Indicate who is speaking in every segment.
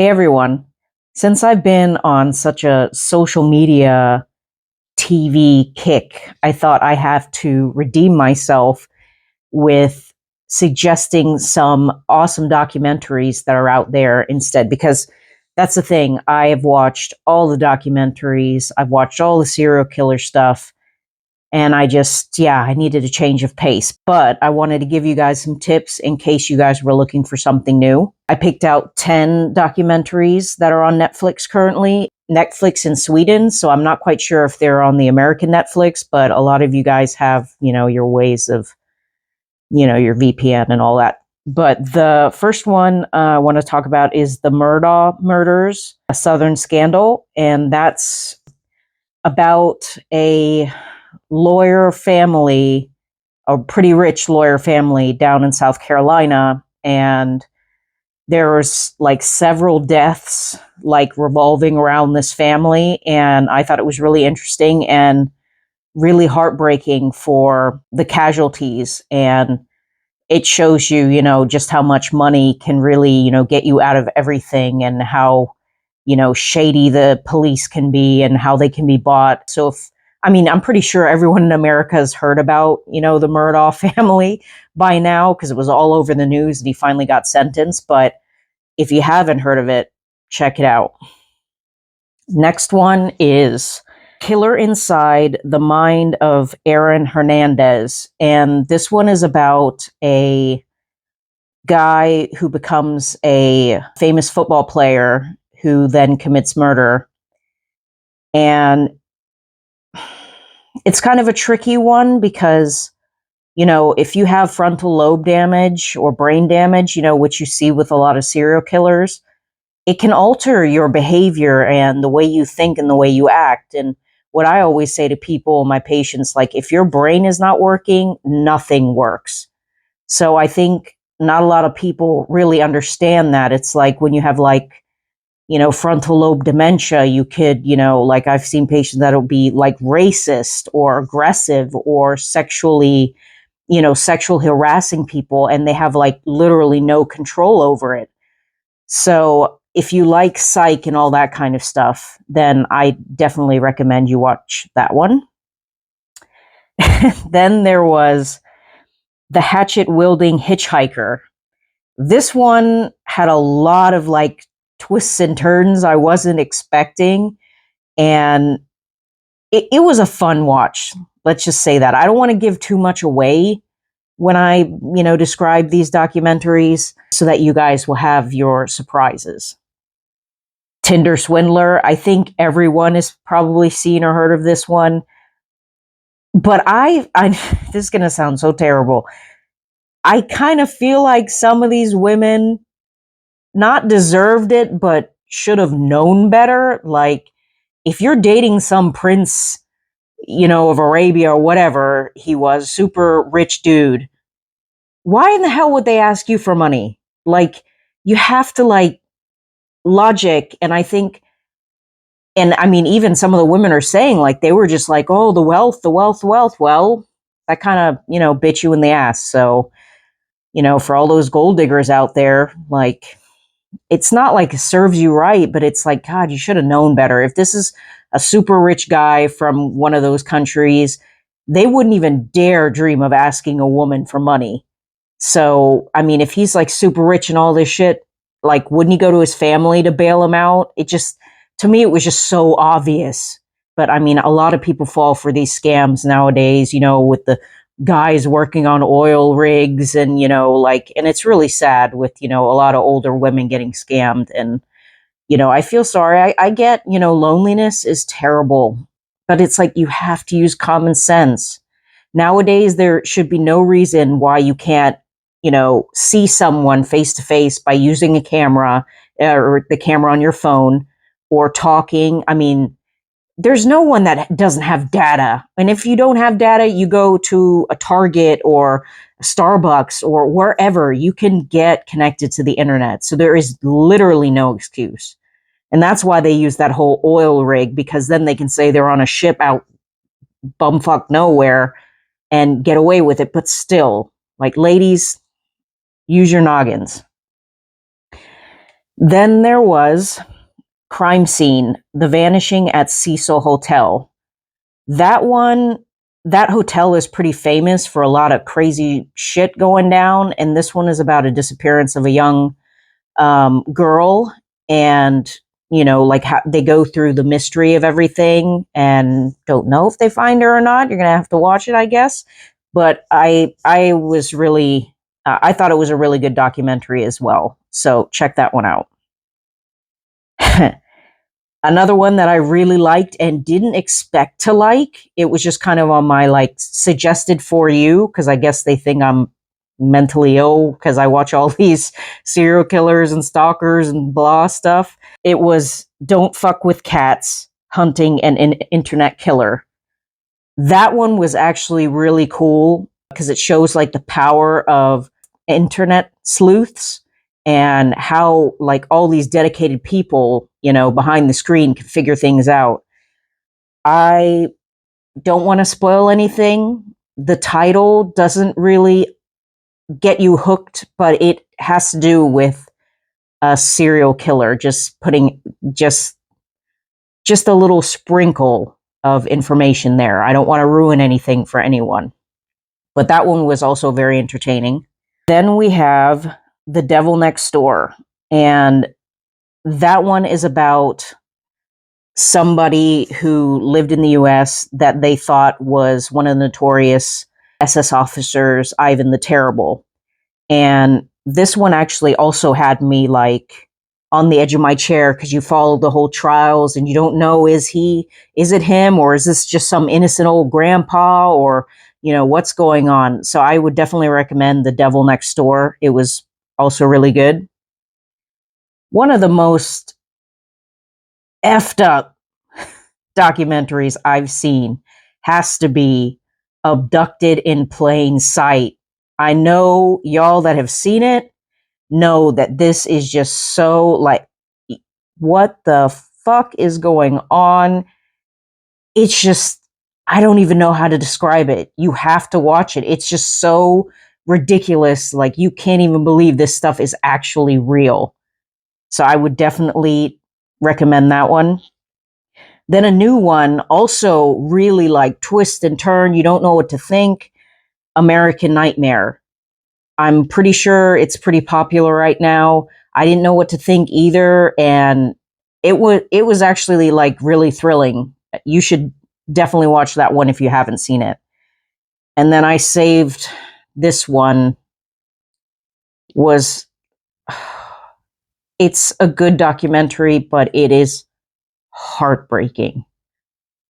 Speaker 1: Hey everyone. Since I've been on such a social media TV kick, I thought I have to redeem myself with suggesting some awesome documentaries that are out there instead. Because that's the thing. I have watched all the documentaries, I've watched all the serial killer stuff, and I needed a change of pace. But I wanted to give you guys some tips in case you guys were looking for something new. I picked out 10 documentaries that are on Netflix currently. Netflix in Sweden, so I'm not quite sure if they're on the American Netflix, but a lot of you guys have, your ways of, your VPN and all that. But the first one I want to talk about is the Murdaugh murders, a Southern scandal, and that's about a lawyer family, a pretty rich lawyer family down in South Carolina, and there was like several deaths like revolving around this family, and I thought it was really interesting and really heartbreaking for the casualties. And it shows you, just how much money can really, get you out of everything, and how, shady the police can be and how they can be bought. So I'm pretty sure everyone in America has heard about, the Murdaugh family by now, because it was all over the news and he finally got sentenced. But if you haven't heard of it, check it out. Next one is Killer Inside the Mind of Aaron Hernandez. And this one is about a guy who becomes a famous football player who then commits murder. And it's kind of a tricky one because, if you have frontal lobe damage or brain damage, which you see with a lot of serial killers, it can alter your behavior and the way you think and the way you act. And what I always say to people, my patients, like, if your brain is not working, nothing works. So I think not a lot of people really understand that. It's like when you have frontal lobe dementia, you could, like I've seen patients that'll be like racist or aggressive or sexually, sexual harassing people, and they have like literally no control over it. So if you like psych and all that kind of stuff, then I definitely recommend you watch that one. Then there was The Hatchet Wielding Hitchhiker. This one had a lot of like twists and turns I wasn't expecting, and it was a fun watch. Let's just say that. I don't want to give too much away when I, describe these documentaries, so that you guys will have your surprises. Tinder Swindler. I think everyone has probably seen or heard of this one. But I this is going to sound so terrible. I kind of feel like some of these women not deserved it, but should have known better. Like, if you're dating some prince, of Arabia or whatever he was, super rich dude, why in the hell would they ask you for money? Like, you have to like logic. And I think, and I mean, even some of the women are saying like, they were just like, oh, the wealth, the wealth, wealth. Well, that kind of, bit you in the ass. So, for all those gold diggers out there, like, it's not like it serves you right, but it's like, God, you should have known better. If this is a super rich guy from one of those countries, they wouldn't even dare dream of asking a woman for money. So, I mean, if he's like super rich and all this shit, like, wouldn't he go to his family to bail him out? It just, to me, it was just so obvious. But I mean, a lot of people fall for these scams nowadays, with the guys working on oil rigs and, and it's really sad with, a lot of older women getting scammed. And, I feel sorry. I get, loneliness is terrible, but it's like, you have to use common sense. Nowadays, there should be no reason why you can't, see someone face to face by using a camera, or the camera on your phone, or talking. I mean, there's no one that doesn't have data. And if you don't have data, you go to a Target or a Starbucks or wherever you can get connected to the internet. So there is literally no excuse. And that's why they use that whole oil rig, because then they can say they're on a ship out bumfuck nowhere and get away with it. But still, like, ladies, use your noggins. Then there was Crime Scene, The Vanishing at Cecil Hotel. That one, that hotel is pretty famous for a lot of crazy shit going down. And this one is about a disappearance of a young girl. And, you know, like how they go through the mystery of everything and don't know if they find her or not. You're going to have to watch it, I guess. But I was really, I thought it was a really good documentary as well. So check that one out. Another one that I really liked and didn't expect to like. It was just kind of on my like suggested for you because I guess they think I'm mentally ill because I watch all these serial killers and stalkers and blah stuff. It was Don't Fuck with Cats, Hunting an Internet Killer. That one was actually really cool because it shows like the power of internet sleuths and how like all these dedicated people, you know, behind the screen can figure things out. I don't want to spoil anything. The title doesn't really get you hooked, but it has to do with a serial killer just putting just a little sprinkle of information there. I don't want to ruin anything for anyone. But that one was also very entertaining. Then we have The Devil Next Door. And that one is about somebody who lived in the US that they thought was one of the notorious SS officers, Ivan the Terrible. And this one actually also had me like on the edge of my chair because you follow the whole trials and you don't know, is it him, or is this just some innocent old grandpa, or you know what's going on. So I would definitely recommend The Devil Next Door. It was also really good. One of the most effed up documentaries I've seen has to be Abducted in Plain Sight. I know y'all that have seen it know that this is just so like, what the fuck is going on? It's just, I don't even know how to describe it. You have to watch it. It's just so ridiculous. Like, you can't even believe this stuff is actually real. So I would definitely recommend that one. Then a new one, also really like twist and turn. You don't know what to think. American Nightmare. I'm pretty sure it's pretty popular right now. I didn't know what to think either, and it was actually like really thrilling. You should definitely watch that one if you haven't seen it. And then I saved this one was it's a good documentary, but it is heartbreaking.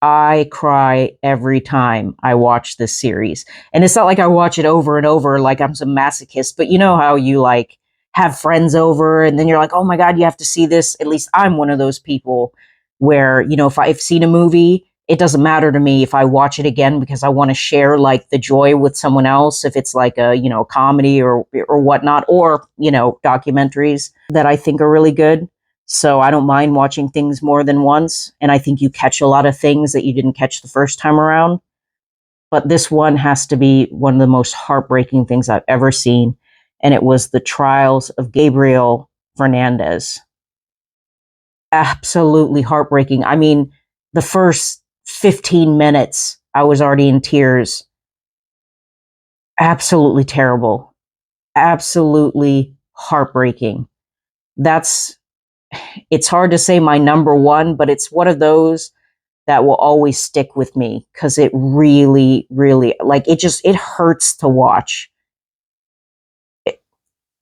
Speaker 1: I cry every time I watch this series. And it's not like I watch it over and over like I'm some masochist, but you know how you like have friends over and then you're like, oh my God, you have to see this. At least I'm one of those people where, you know, if I've seen a movie, it doesn't matter to me if I watch it again because I want to share like the joy with someone else. If it's like a, you know, comedy or whatnot, or, you know, documentaries that I think are really good. So I don't mind watching things more than once. And I think you catch a lot of things that you didn't catch the first time around. But this one has to be one of the most heartbreaking things I've ever seen. And it was The Trials of Gabriel Fernandez. Absolutely heartbreaking. I mean, the first 15 minutes, I was already in tears. Absolutely terrible. Absolutely heartbreaking. It's hard to say my number one, but it's one of those that will always stick with me because it really, really, like, it hurts to watch.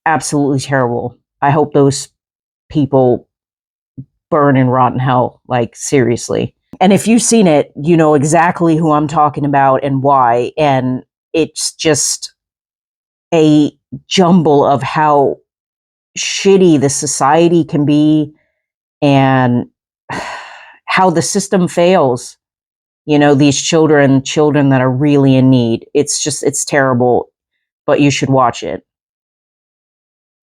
Speaker 1: Absolutely terrible. I hope those people burn and rot in hell, like, seriously. And if you've seen it, you know exactly who I'm talking about and why. And it's just a jumble of how shitty the society can be and how the system fails. You know, these children that are really in need. It's terrible, but you should watch it.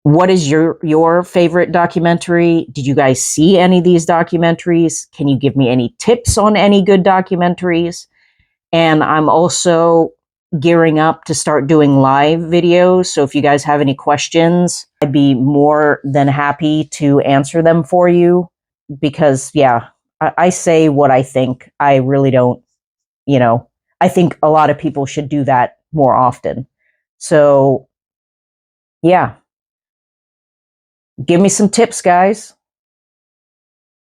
Speaker 1: What is your favorite documentary? Did you guys see any of these documentaries? Can you give me any tips on any good documentaries? And I'm also gearing up to start doing live videos. So if you guys have any questions, I'd be more than happy to answer them for you because, yeah, I say what I think. I really don't, I think a lot of people should do that more often. So, yeah, give me some tips, guys.